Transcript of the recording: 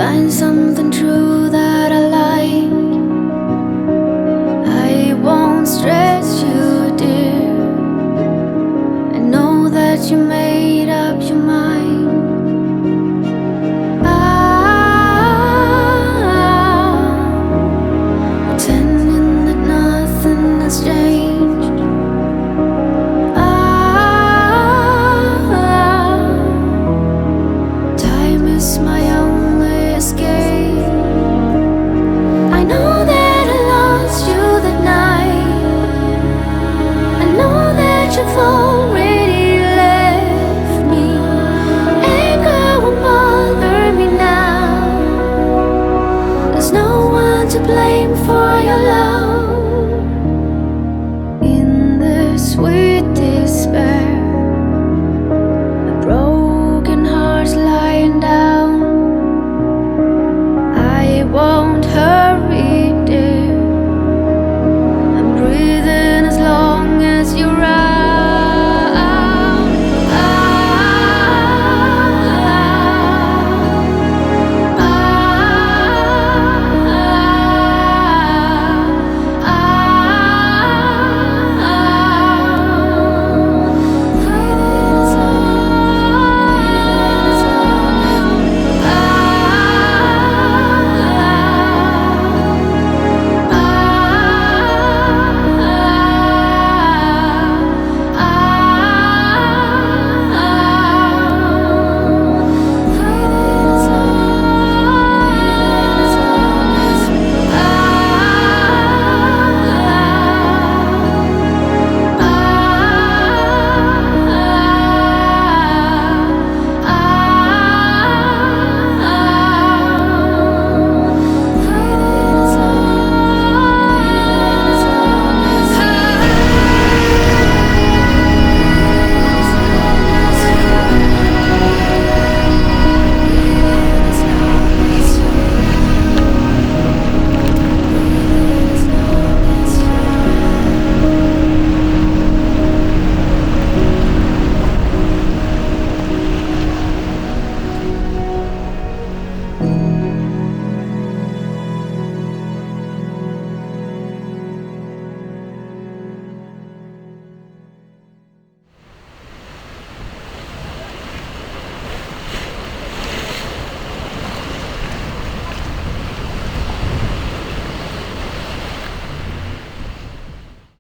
find something true that I like. I won't stress you, dear. I know that you made up your mind. Pretending that nothing has changed. Time is my only escape. I know that I lost you that night. I know that you've already left me. Anger won't bother me now. There's no one to blame for your love. In this way